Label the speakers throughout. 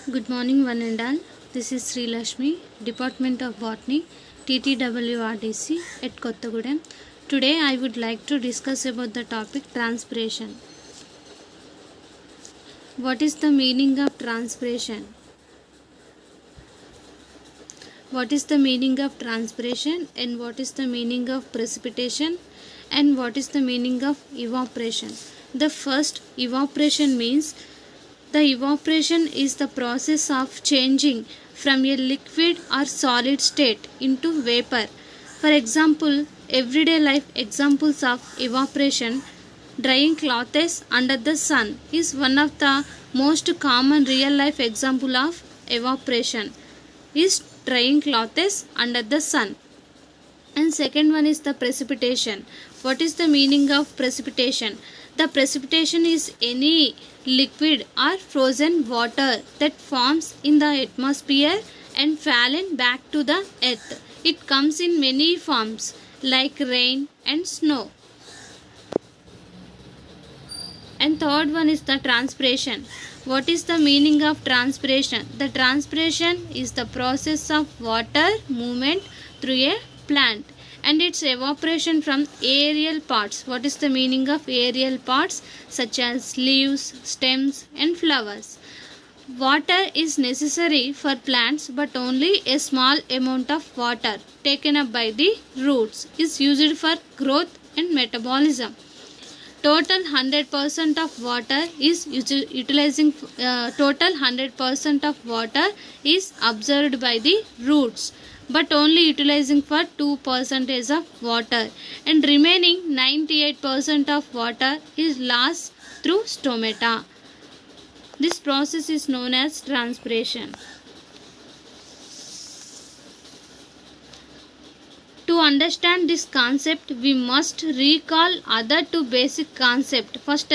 Speaker 1: Good morning, one and all. This is Sri Lashmi, Department of Botany, TTWRDC at Kottagudem. Today, I would like to discuss about the topic transpiration. What is the meaning of transpiration? What is the meaning of transpiration, and what is the meaning of precipitation, and what is the meaning of evaporation? The first, evaporation means the evaporation is the process of changing from a liquid or solid state into vapor. For example, everyday life examples of evaporation: drying clothes under the sun is one of the most common real life example of evaporation. Is drying clothes under the sun. And second one is the precipitation. What is the meaning of precipitation? The precipitation is any liquid or frozen water that forms in the atmosphere and fallen back to the earth. It comes in many forms like rain and snow. And third one is the transpiration. What is the meaning of transpiration? The transpiration is the process of water movement through a plant and its evaporation from aerial parts. What is the meaning of aerial parts? Such as leaves, stems and flowers. Water is necessary for plants, but only a small amount of water taken up by the roots is used for growth and metabolism. Total 100% of water is total 100% of water is absorbed by the roots, but only utilizing for 2% of water, and remaining 98% of water is lost through stomata. This process is known as transpiration. To understand this concept, we must recall other two basic concepts. First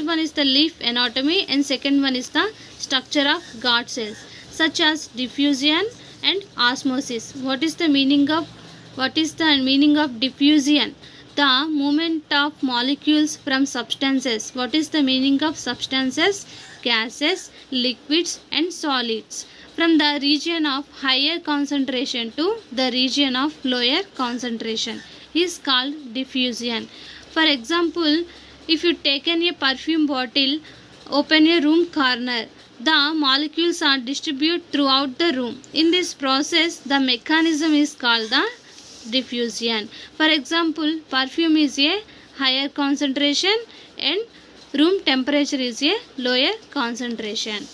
Speaker 1: one is the leaf anatomy, and second one is the structure of God cells, such as diffusion and osmosis. What is the meaning of diffusion? The movement of molecules from substances. What is the meaning of substances? Gases, liquids and solids, from the region of higher concentration to the region of lower concentration is called diffusion. For example, if you taken a perfume bottle, open a room corner, the molecules are distributed throughout the room. In this process, the mechanism is called the diffusion. For example, perfume is a higher concentration and room temperature is a lower concentration.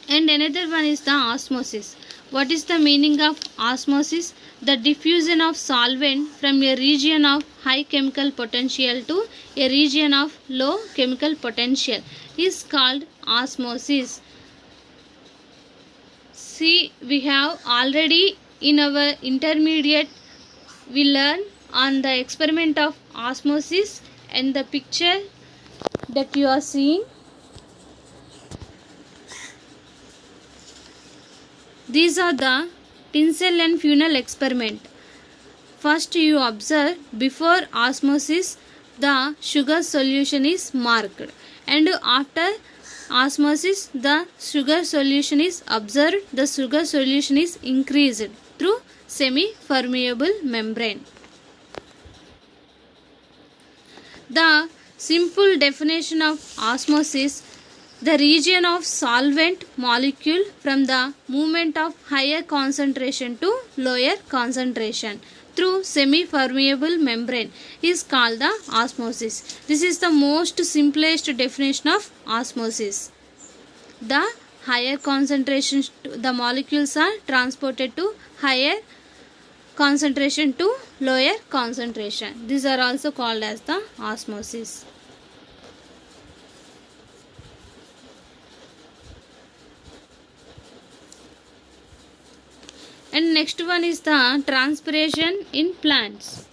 Speaker 1: And another one is the osmosis. What is the meaning of osmosis? The diffusion of solvent from a region of high chemical potential to a region of low chemical potential is called osmosis. See, we have already in our intermediate we learn on the experiment of osmosis, and the picture that you are seeing, these are the tinsel and funnel experiment. First, you observe before osmosis the sugar solution is marked, and after osmosis the sugar solution is observed. The sugar solution is increased through semi-permeable membrane. The simple definition of osmosis: the region of solvent molecule from the movement of higher concentration to lower concentration through semi-permeable membrane is called the osmosis. This is the most simplest definition of osmosis. The higher concentration, the molecules are transported to higher concentration to lower concentration. These are also called as the osmosis. And next one is the transpiration in plants.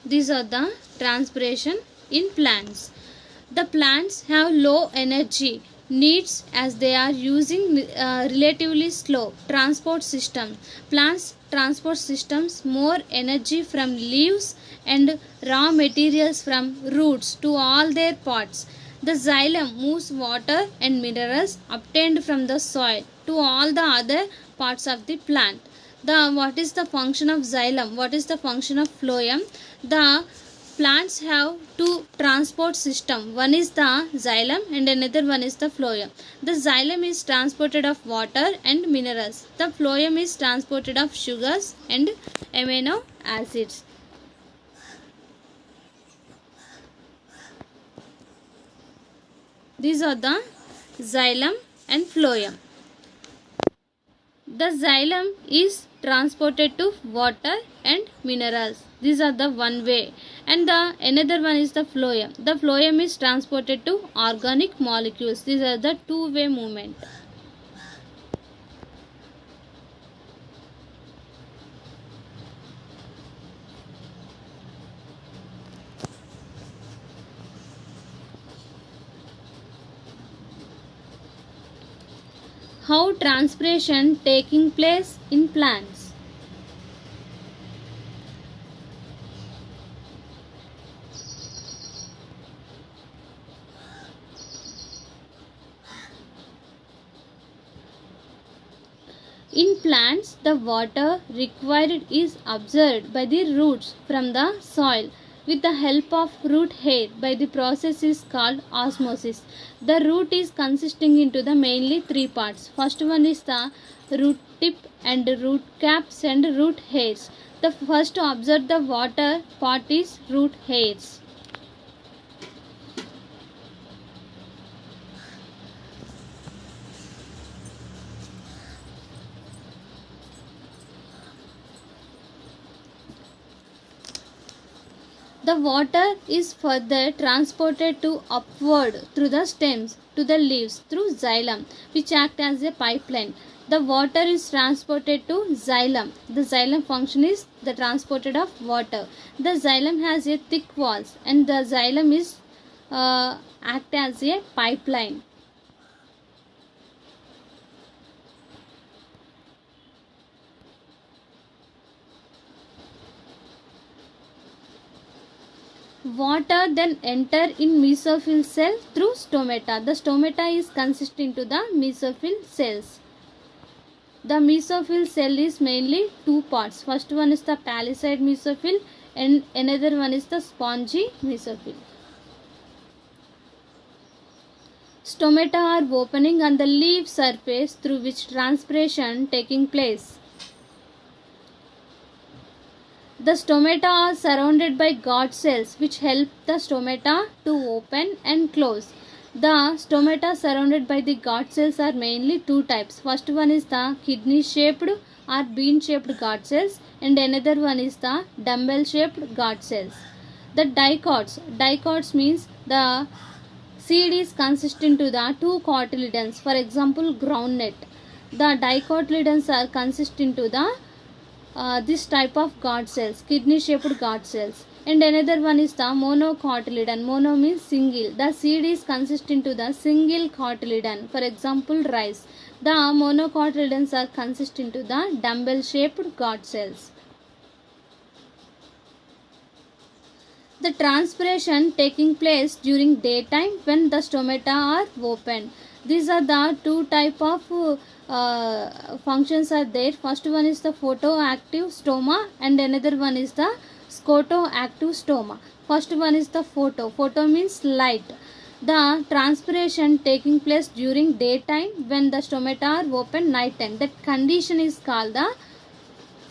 Speaker 1: These are the transpiration in plants. The plants have low energy needs as they are using relatively slow transport system. Plants transport systems more energy from leaves and raw materials from roots to all their parts. The xylem moves water and minerals obtained from the soil to all the other parts of the plant. What is the function of xylem? What is the function of phloem? The plants have two transport system. One is the xylem and another one is the phloem. The xylem is transported of water and minerals. The phloem is transported of sugars and amino acids. These are the xylem and phloem. The xylem is transported to water and minerals. These are the one way, and the another one is the phloem. The phloem is transported to organic molecules. These are the two-way movement. How transpiration taking place in plants? In plants, the water required is absorbed by the roots from the soil with the help of root hair by the process is called osmosis. The root is consisting into the mainly three parts. First one is the root tip and root caps and root hairs. The first to absorb the water part is root hairs. The water is further transported to upward through the stems to the leaves through xylem, which act as a pipeline. The water is transported to xylem. The xylem function is the transported of water. The xylem has a thick walls and the xylem is act as a pipeline. Water then enter in mesophyll cell through stomata. The stomata is consisting to the mesophyll cells. The mesophyll cell is mainly two parts. First one is the palisade mesophyll and another one is the spongy mesophyll. Stomata are opening on the leaf surface through which transpiration taking place. The stomata are surrounded by guard cells which help the stomata to open and close. The stomata surrounded by the guard cells are mainly two types. First one is the kidney shaped or bean shaped guard cells and another one is the dumbbell shaped guard cells. The dicots means the seed is consisting to the two cotyledons. For example, groundnut. The dicotyledons are consisting to the this type of guard cells, kidney shaped guard cells, and another one is the monocotyledon. Mono means single. The seed is consisting to the single cotyledon. For example, rice. The monocotyledons are consisting to the dumbbell shaped guard cells. The transpiration taking place during daytime when the stomata are open. These are the two type of functions are there. First one is the photoactive stoma and another one is the scotoactive stoma. First one is the photo means light. The transpiration taking place during daytime when the stomata are open night time. That condition is called the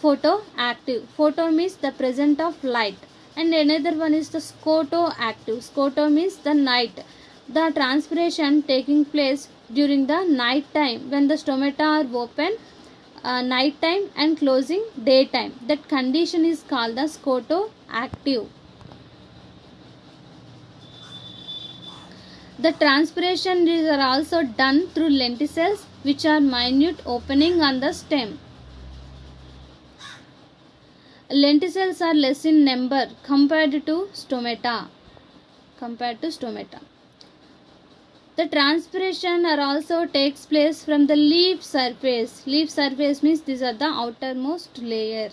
Speaker 1: photoactive. Photo means the presence of light and another one is the scotoactive. Scoto means the night. The transpiration taking place during the night time when the stomata are open night time and closing daytime. That condition is called the scotoactive. The transpiration are also done through lenticels which are minute opening on the stem. Lenticels are less in number compared to stomata. The transpiration are also takes place from the leaf surface. Leaf surface means these are the outermost layer.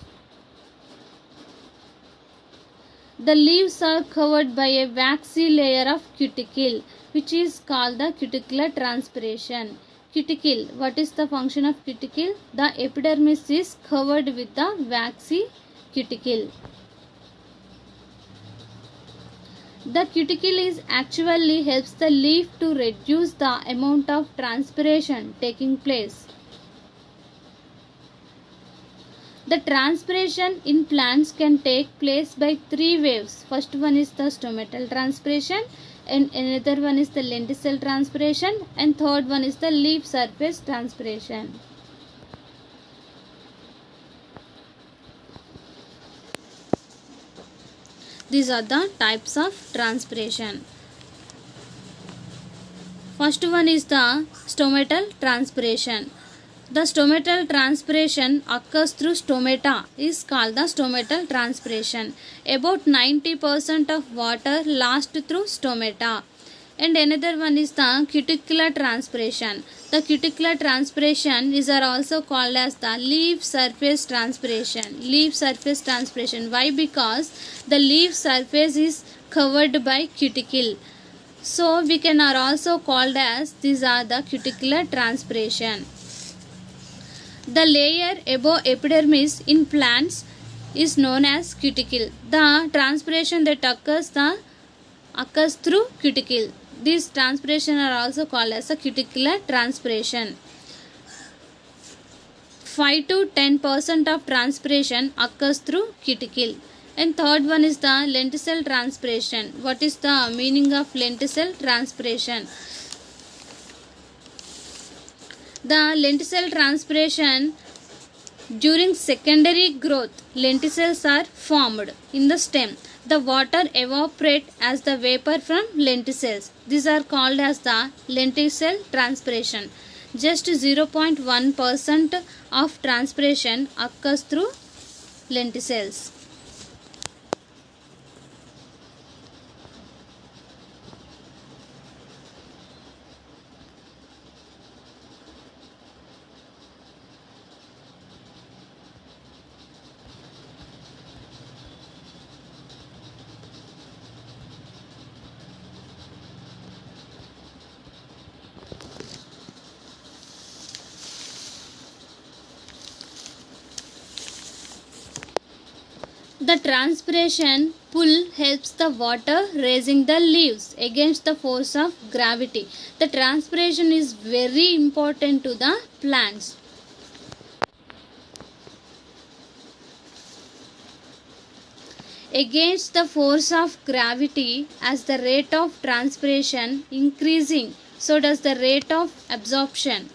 Speaker 1: The leaves are covered by a waxy layer of cuticle, which is called the cuticular transpiration. Cuticle, what is the function of cuticle? The epidermis is covered with the waxy cuticle. The cuticle is actually helps the leaf to reduce the amount of transpiration taking place. The transpiration in plants can take place by three waves. First one is the stomatal transpiration, and another one is the lenticel transpiration, and third one is the leaf surface transpiration. These are the types of transpiration. First one is the stomatal transpiration. The stomatal transpiration occurs through stomata is called the stomatal transpiration. About 90% of water lasts through stomata. And another one is the cuticular transpiration. The cuticular transpiration is also called as the leaf surface transpiration. Leaf surface transpiration. Why? Because the leaf surface is covered by cuticle. So we can are also called as these are the cuticular transpiration. The layer above epidermis in plants is known as cuticle. The transpiration that occurs through cuticle. These transpiration are also called as a cuticular transpiration. 5 to 10% of transpiration occurs through cuticle. And third one is the lenticel transpiration. What is the meaning of lenticel transpiration? The lenticel transpiration, during secondary growth, lenticels are formed in the stem. The water evaporates as the vapor from lenticels. These are called as the lenticel transpiration. Just 0.1% of transpiration occurs through lenticels. The transpiration pull helps the water raising the leaves against the force of gravity. The transpiration is very important to the plants. Against the force of gravity, as the rate of transpiration increasing, so does the rate of absorption.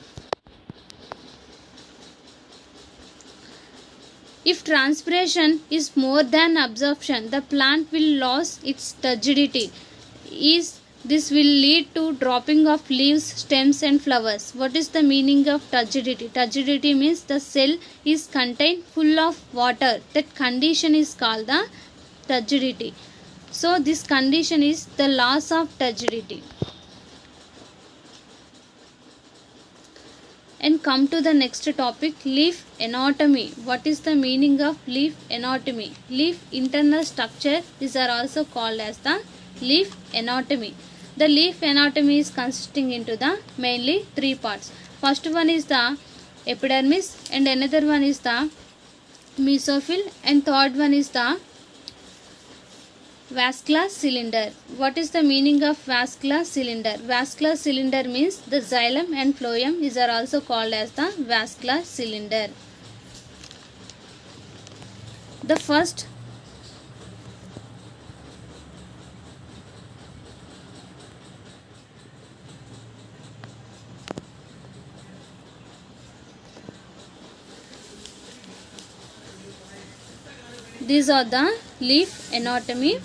Speaker 1: If transpiration is more than absorption, the plant will lose its turgidity. This will lead to dropping of leaves, stems and flowers. What is the meaning of turgidity? Turgidity means the cell is contained full of water. That condition is called the turgidity. So this condition is the loss of turgidity. And come to the next topic, leaf anatomy. What is the meaning of leaf anatomy? Leaf internal structure is also called as the leaf anatomy. The leaf anatomy is consisting into the mainly three parts. First one is the epidermis, and another one is the mesophyll, and third one is the vascular cylinder. What is the meaning of vascular cylinder? Vascular cylinder means the xylem and phloem is also called as the vascular cylinder. The first these are the leaf anatomy.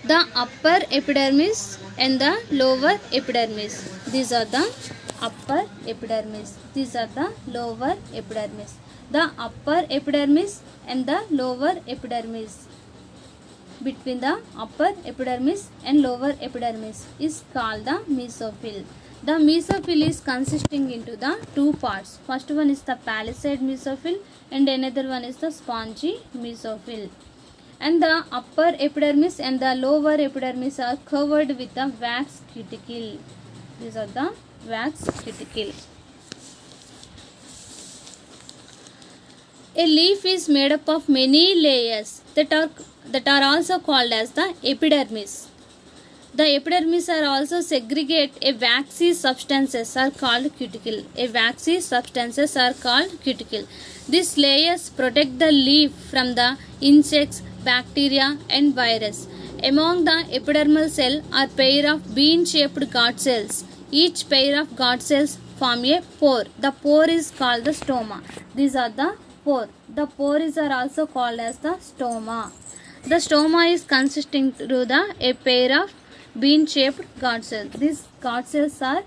Speaker 1: The upper epidermis and the lower epidermis. These are the upper epidermis. These are the lower epidermis. The upper epidermis and the lower epidermis. Between the upper epidermis and lower epidermis is called the mesophyll. The mesophyll is consisting into the two parts. First one is the palisade mesophyll and another one is the spongy mesophyll. and the upper epidermis and the lower epidermis are covered with the wax cuticle. These are the wax cuticle. A leaf is made up of many layers that are also called as the epidermis. The epidermis are also segregate a waxy substances are called cuticle. A waxy substances are called cuticle. These layers protect the leaf from the insects, bacteria and virus. Among the epidermal cell are pair of bean-shaped guard cells. Each pair of guard cells form a pore. The pore is called the stoma. These are the pore. The pores are also called as the stoma. The stoma is consisting to a pair of bean-shaped guard cells. These guard cells are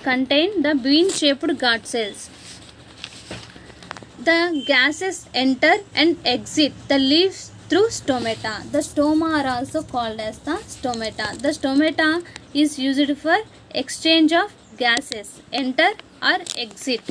Speaker 1: contain the bean-shaped guard cells. The gases enter and exit the leaves through stomata. The stoma are also called as the stomata. The stomata is used for exchange of gases, enter or exit.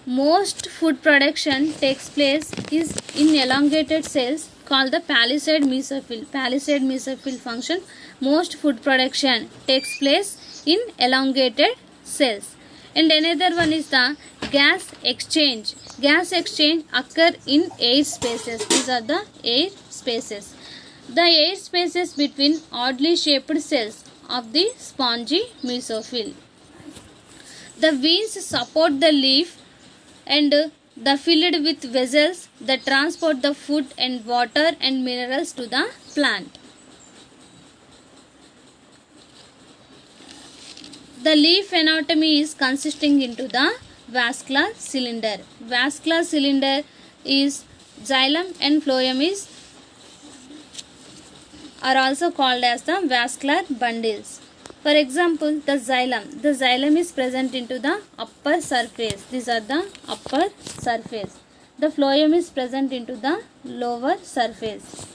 Speaker 1: Most food production takes place is in elongated cells called the palisade mesophyll. Palisade mesophyll function. Most food production takes place in elongated cells. And another one is the gas exchange. Gas exchange occur in air spaces. These are the air spaces. The air spaces between oddly shaped cells of the spongy mesophyll. The veins support the leaf and the filled with vessels that transport the food and water and minerals to the plant. The leaf anatomy is consisting into the vascular cylinder. Vascular cylinder is xylem and phloem are also called as the vascular bundles. For example, the xylem. The xylem is present into the upper surface. These are the upper surface. The phloem is present into the lower surface.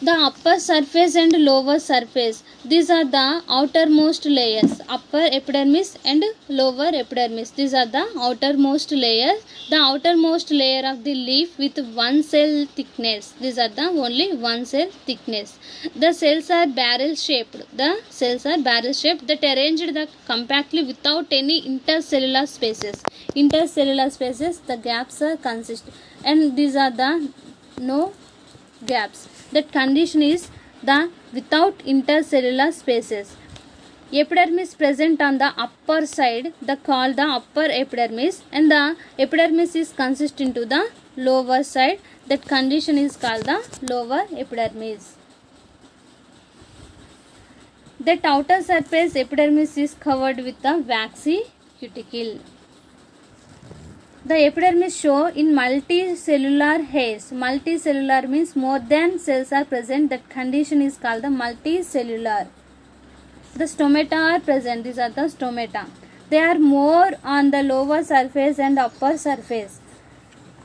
Speaker 1: The upper surface and lower surface. These are the outermost layers. Upper epidermis and lower epidermis. These are the outermost layers. The outermost layer of the leaf with one cell thickness. These are the only one cell thickness. The cells are barrel shaped. The cells are barrel shaped that arranged compactly without any intercellular spaces. Intercellular spaces, the gaps are consist, and these are the no gaps. That condition is the without intercellular spaces. Epidermis present on the upper side, the called the upper epidermis, and the epidermis is consist into the lower side. That condition is called the lower epidermis. That outer surface epidermis is covered with the waxy cuticle. The epidermis show in multicellular hairs. Multicellular means more than cells are present. That condition is called the multicellular. The stomata are present. These are the stomata. They are more on the lower surface and upper surface.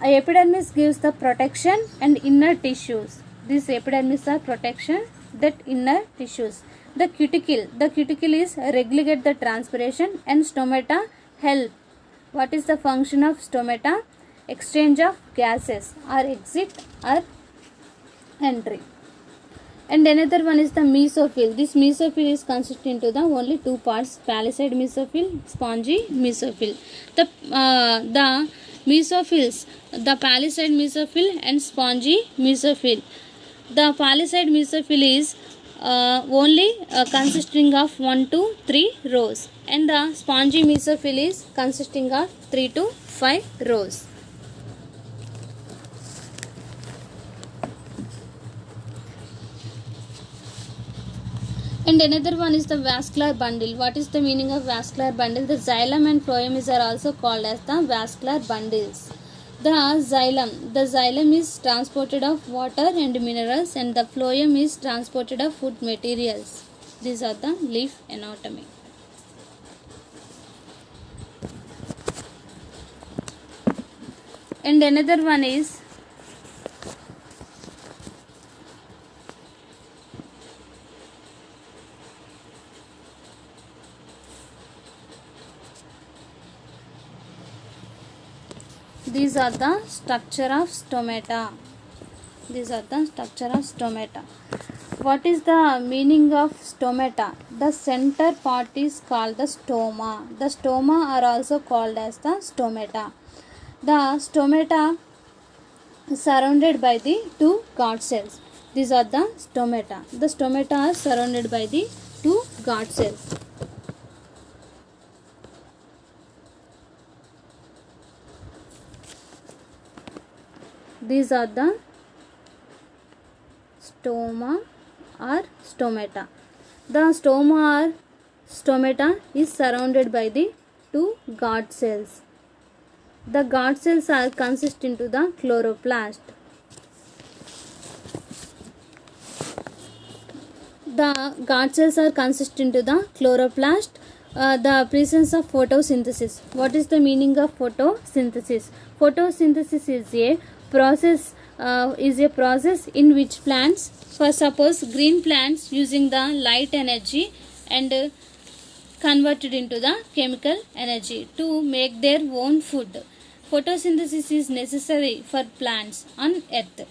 Speaker 1: Epidermis gives the protection and inner tissues. These epidermis are protection, that inner tissues. The cuticle is regulate the transpiration, and stomata help. What is the function of stomata? Exchange of gases or exit or entry. And another one is the mesophyll. This mesophyll is consisting into the only two parts: palisade mesophyll, spongy mesophyll. The mesophylls, the palisade mesophyll and spongy mesophyll. The palisade mesophyll is only consisting of 1 to 3 rows, and the spongy mesophyll is consisting of 3 to 5 rows. And another one is the vascular bundle. What is the meaning of vascular bundle? The xylem and phloem are also called as the vascular bundles. The xylem is transported of water and minerals, and the phloem is transported of food materials. These are the leaf anatomy. And another one is these are the structure of stomata. These are the structure of stomata. What is the meaning of stomata? The center part is called the stoma. The stoma are also called as the stomata. The stomata is surrounded by the two guard cells. These are the stomata. The stomata are surrounded by the two guard cells. These are the stoma or stomata. The stoma or stomata is surrounded by the two guard cells. The guard cells are consist into the chloroplast. The guard cells are consist into the chloroplast. The presence of photosynthesis. What is the meaning of photosynthesis? Photosynthesis is a process in which plants, for suppose green plants, using the light energy and converted into the chemical energy to make their own food. Photosynthesis is necessary for plants on earth.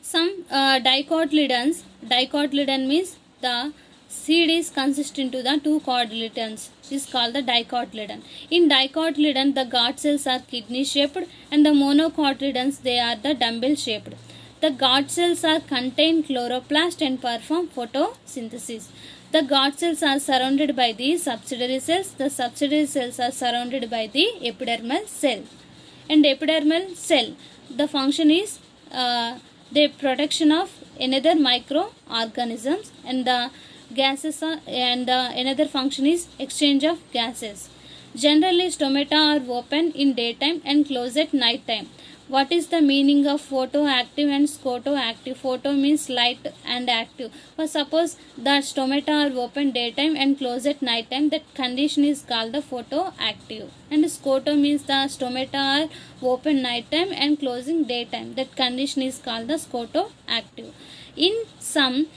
Speaker 1: Some dicotyledons. Dicotyledon means the seed is consist into the two cotyledons. Is called the dicotyledon. In dicotyledon, the guard cells are kidney shaped, and the monocotyledons, they are the dumbbell shaped. The guard cells are contain chloroplast and perform photosynthesis. The guard cells are surrounded by the subsidiary cells. The subsidiary cells are surrounded by the epidermal cell. And epidermal cell, the function is the protection of another microorganisms, and the gases are, and another function is exchange of gases. Generally, stomata are open in daytime and close at night time. What is the meaning of photoactive and scotoactive? Photo means light and active. For suppose that stomata are open daytime and close at night time, that condition is called the photoactive. And scoto means the stomata are open night time and closing daytime. That condition is called the scotoactive. In some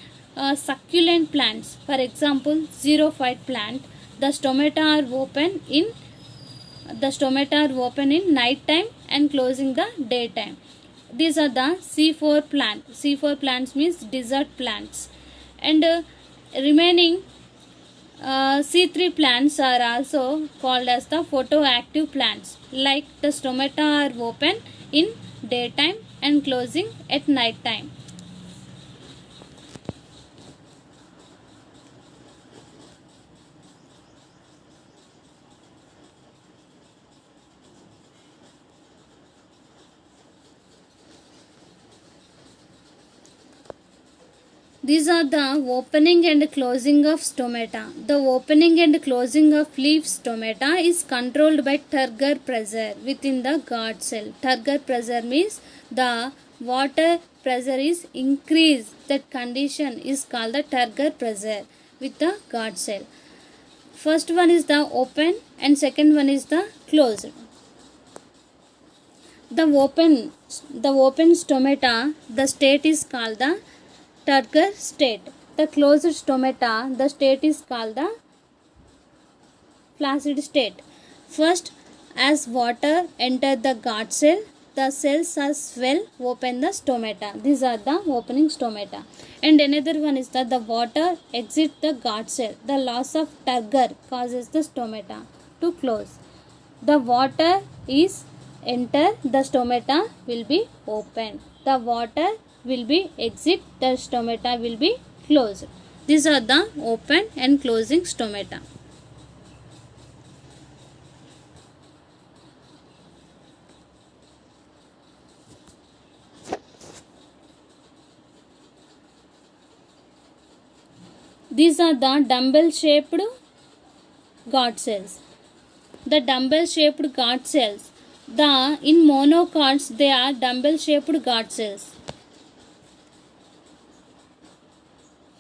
Speaker 1: succulent plants, for example xerophyte plant, the stomata are open in night time and closing the daytime. These are the C4 plant. C4 plants means desert plants. And remaining C3 plants are also called as the photoactive plants. Like the stomata are open in daytime and closing at night time. These are the opening and closing of stomata. The opening and closing of leaf stomata is controlled by turgor pressure within the guard cell. Turgor pressure means the water pressure is increased. That condition is called the turgor pressure with the guard cell. First one is the open and second one is the closed. The open stomata, the state is called the turgor state. The closed stomata, the state is called the flaccid state. First, as water enter the guard cell, the cells are swell, open the stomata. These are the opening stomata. And another one is that the water exit the guard cell. The loss of turgor causes the stomata to close. The water is enter, the stomata will be open. The water will be exit, the stomata will be closed. These are the open and closing stomata. These are the dumbbell shaped guard cells. The dumbbell shaped guard cells, in monocots they are dumbbell shaped guard cells.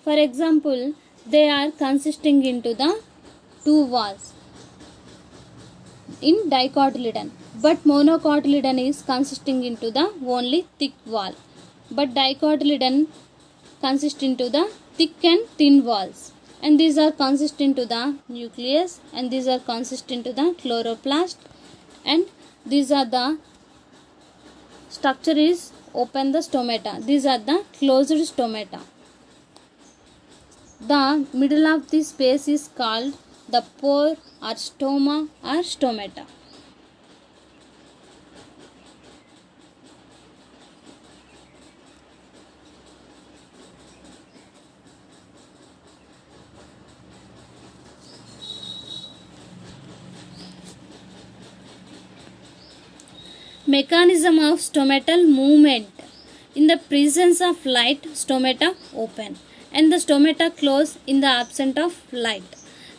Speaker 1: For example, they are consisting into the two walls. in dicotyledon, but monocotyledon is consisting into the only thick wall, but dicotyledon consist into the thick and thin walls, and these are consist into the nucleus, and these are consist into the chloroplast, and these are the structure is open the stomata. These are the closed stomata. The middle of the space is called the pore or stoma or stomata. Mechanism of stomatal movement. In the presence of light, stomata open and the stomata close in the absence of light.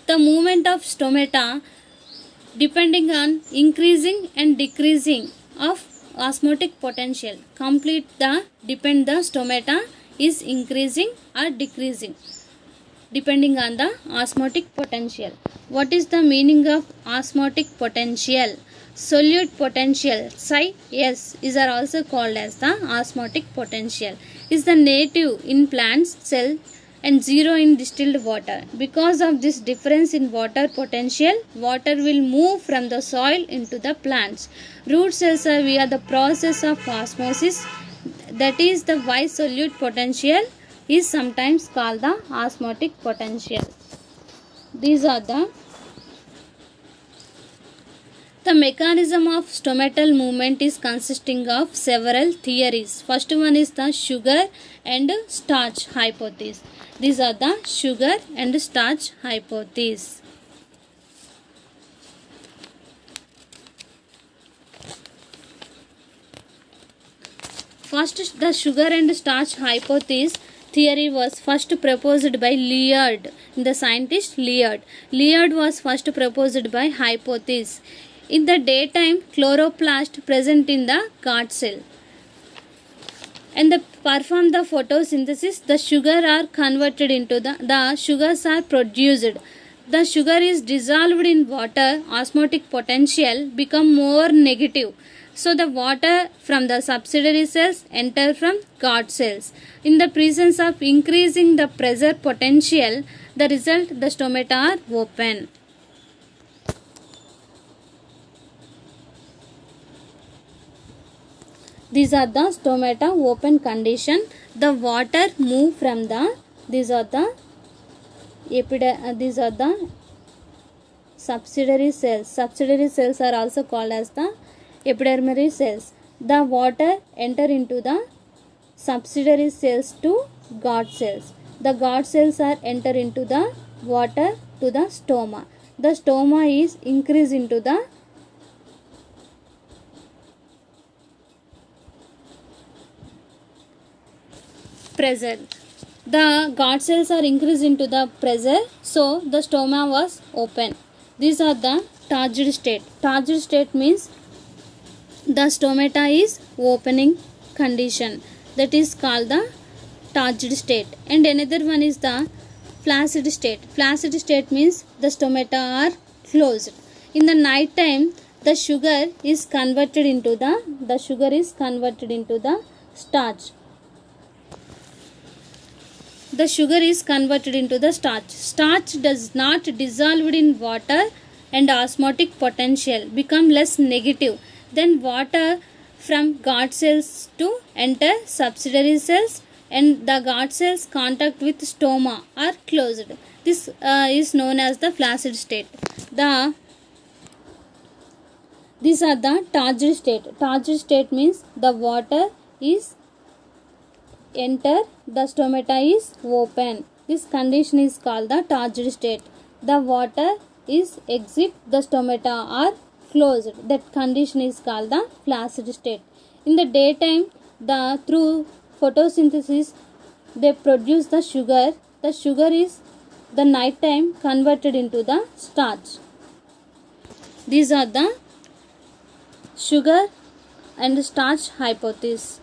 Speaker 1: The movement of stomata depending on increasing and decreasing of osmotic potential. Complete the depend the stomata is increasing or decreasing depending on the osmotic potential. What is the meaning of osmotic potential? Solute potential psi s is are also called as the osmotic potential. Is the native in plants cell and zero in distilled water. Because of this difference in water potential, water will move from the soil into the plants. Root cells are via the process of osmosis. That is the why solute potential is sometimes called the osmotic potential. These are the mechanism of stomatal movement is consisting of several theories. First one is the sugar and starch hypothesis. These are the sugar and starch hypothesis. First, the sugar and starch hypothesis theory was first proposed by Layard, the scientist Layard. Layard was first proposed by hypothesis. In the daytime, chloroplast present in the gut cell and perform the photosynthesis. The sugar are converted into the sugars are produced. The sugar is dissolved in water. Osmotic potential become more negative. So the water from the subsidiary cells enter from gut cells. In the presence of increasing the pressure potential, the result the stomata are open. These are the stomata open condition. The water move from the these are the subsidiary cells. Subsidiary cells are also called as the epidermal cells. The water enter into the subsidiary cells to gut cells. The gut cells are enter into the water to the stoma. The stoma is increase into the pressure. The gut cells are increased into the pressure, so the stoma was open. These are the turgid state. Turgid state means the stomata is opening condition. That is called the turgid state. And another one is the flaccid state. Flaccid state means the stomata are closed. In the night time, the sugar is converted into the starch. The sugar is converted into the starch. Starch does not dissolve in water and osmotic potential become less negative. Then water from gut cells to enter subsidiary cells and the gut cells contact with stoma are closed. This is known as the flaccid state. These are the turgid state. Turgid state means the water is enter, the stomata is open. This condition is called the turgid state. The water is exit, the stomata are closed. That condition is called the flaccid state. In the daytime, through photosynthesis, they produce the sugar. The sugar is the night time converted into the starch. These are the sugar and starch hypothesis.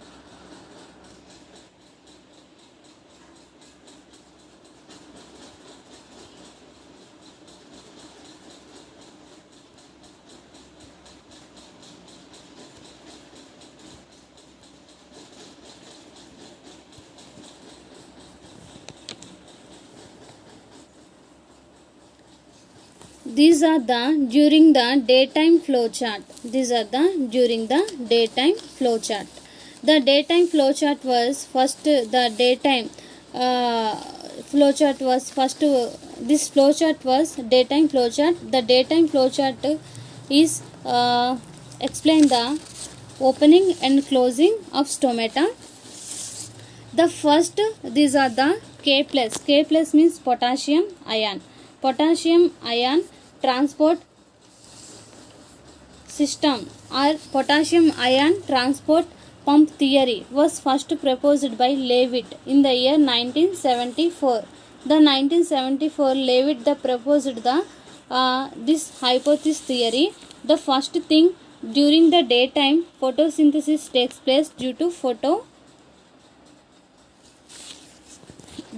Speaker 1: These are the during the daytime flow chart. These are the during the daytime flow chart. The daytime flow chart was first. The daytime flow chart was first. This flow chart was daytime flow chart. The daytime flow chart is explain the opening and closing of stomata. The first, these are the K plus. K plus means potassium ion. Potassium ion transport system or potassium ion transport pump theory was first proposed by Leavitt in the year 1974. The 1974 Leavitt the proposed the this hypothesis theory. The first thing, during the daytime photosynthesis takes place due to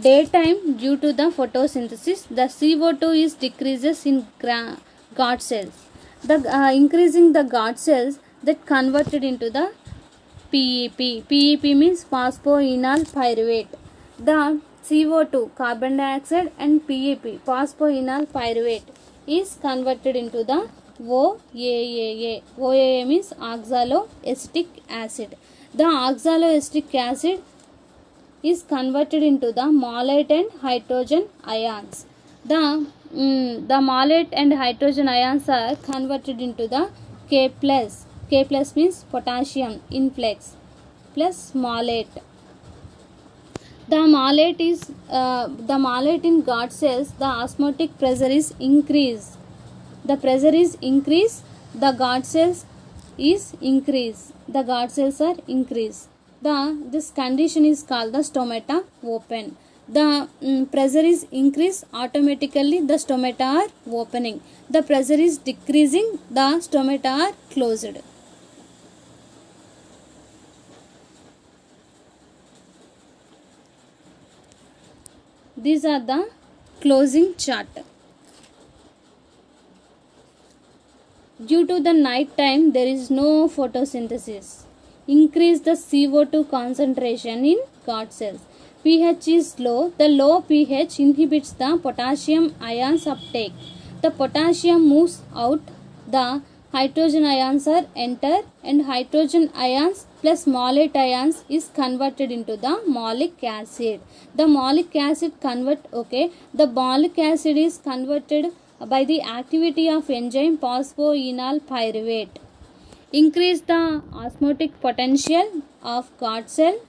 Speaker 1: daytime due to the photosynthesis. The CO2 is decreases in guard cells. The increasing the guard cells that converted into the PEP. PEP means phosphoenol pyruvate. The CO2 carbon dioxide and PEP phosphoenol pyruvate is converted into the OAA. OAA means oxaloacetic acid. The oxaloacetic acid is converted into the malate and hydrogen ions. The malate and hydrogen ions are converted into the K plus. K plus means potassium influx plus malate. The malate in guard cells, the osmotic pressure is increased. The pressure is increased. The guard cells is increased. The guard cells are increased. This condition is called the stomata open. The pressure is increased, automatically the stomata are opening. The pressure is decreasing, the stomata are closed. These are the closing chart. Due to the night time, there is no photosynthesis. Increase the CO2 concentration in guard cells. pH is low. The low pH inhibits the potassium ions uptake. The potassium moves out. The hydrogen ions are enter, and hydrogen ions plus malate ions is converted into the malic acid. The malic acid the malic acid is converted by the activity of enzyme phosphoenol pyruvate. Increase the osmotic potential of guard cell.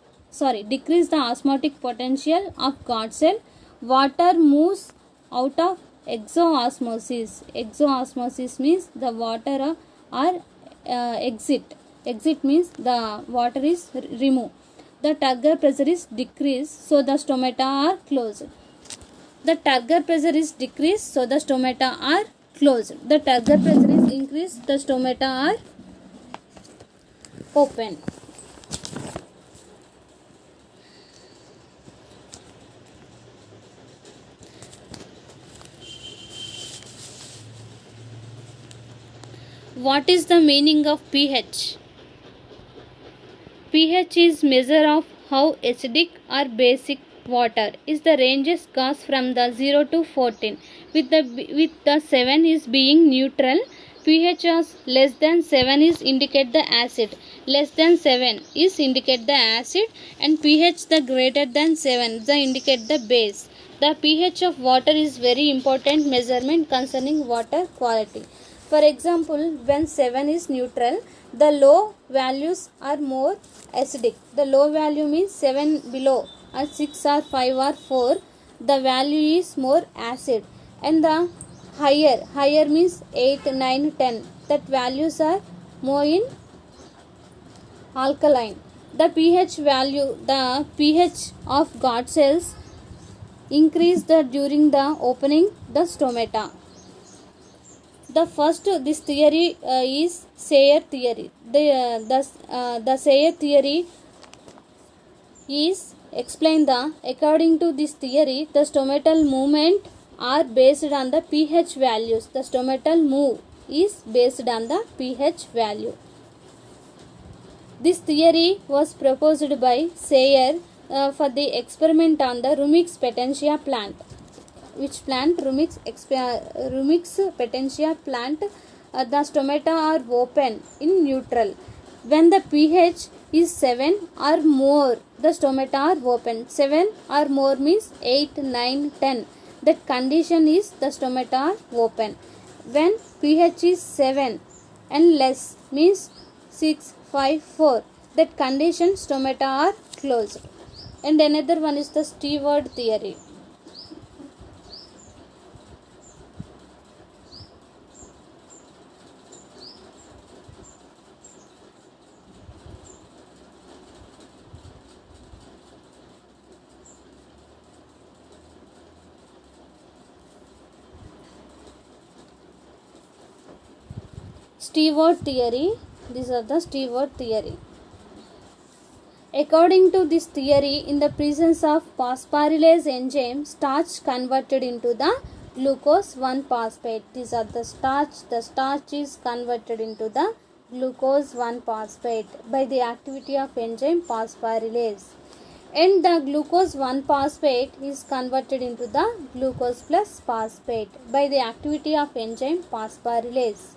Speaker 1: Decrease the osmotic potential of guard cell. Water moves out of exoosmosis. Exoosmosis means the water are exit. Exit means the water is removed. The turgor pressure is decreased, so the stomata are closed. The turgor pressure is decreased, so the stomata are closed. The turgor pressure is increased, the stomata are open. What is the meaning of pH? pH is measure of how acidic or basic water is. The ranges goes from the 0 to 14 with the 7 is being neutral. pH is less than 7 is indicate the acid, less than 7 is indicate the acid, and pH the greater than 7 the indicate the base. The pH of water is very important measurement concerning water quality. For example, when 7 is neutral, the low values are more acidic. The low value means 7 below or 6 or 5 or 4, the value is more acid, and the higher means 8, 9, 10, that values are more in alkaline. The pH value, the pH of guard cells increase during the opening the stomata. The first, this theory is Sayer theory. The Sayer theory is explain according to this theory, the stomatal movement are based on the pH values. The stomatal move is based on the pH value. This theory was proposed by Sayer for the experiment on the Rumex petensia plant. which plant? Rumix petensia plant. The stomata are open in neutral. When the pH is 7 or more, the stomata are open. 7 or more means 8, 9, 10. That condition is the stomata are open. When pH is 7 and less means 6, 5, 4. That condition stomata are closed. And another one is the Stewart theory. Stewart theory. These are the Stewart theory. According to this theory, in the presence of phosphorylase enzyme, starch converted into the glucose 1-phosphate. These are the starch. The starch is converted into the glucose 1-phosphate by the activity of enzyme phosphorylase. And the glucose 1-phosphate is converted into the glucose plus phosphate by the activity of enzyme phosphorylase.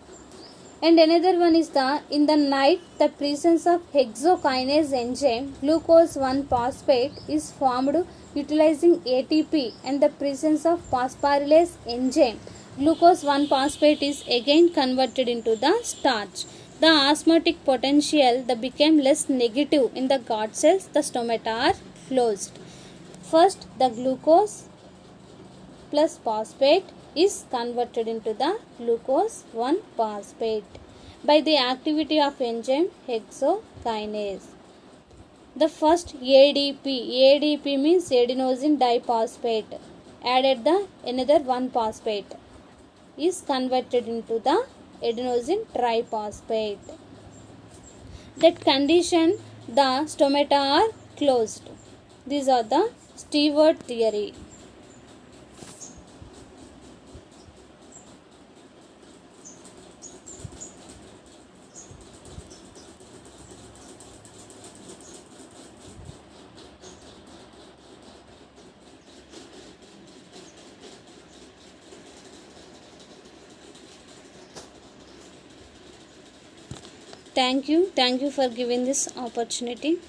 Speaker 1: And another one is in the night, the presence of hexokinase enzyme, glucose 1-phosphate is formed utilizing ATP, and the presence of phosphorylase enzyme, glucose 1-phosphate is again converted into the starch. The osmotic potential became less negative in the gut cells. The stomata are closed. First, the glucose plus phosphate is converted into the glucose 1-phosphate by the activity of enzyme hexokinase. The first ADP means adenosine diphosphate, added the another 1-phosphate is converted into the adenosine triphosphate. That condition the stomata are closed. These are the Stewart theory. Thank you for giving this opportunity.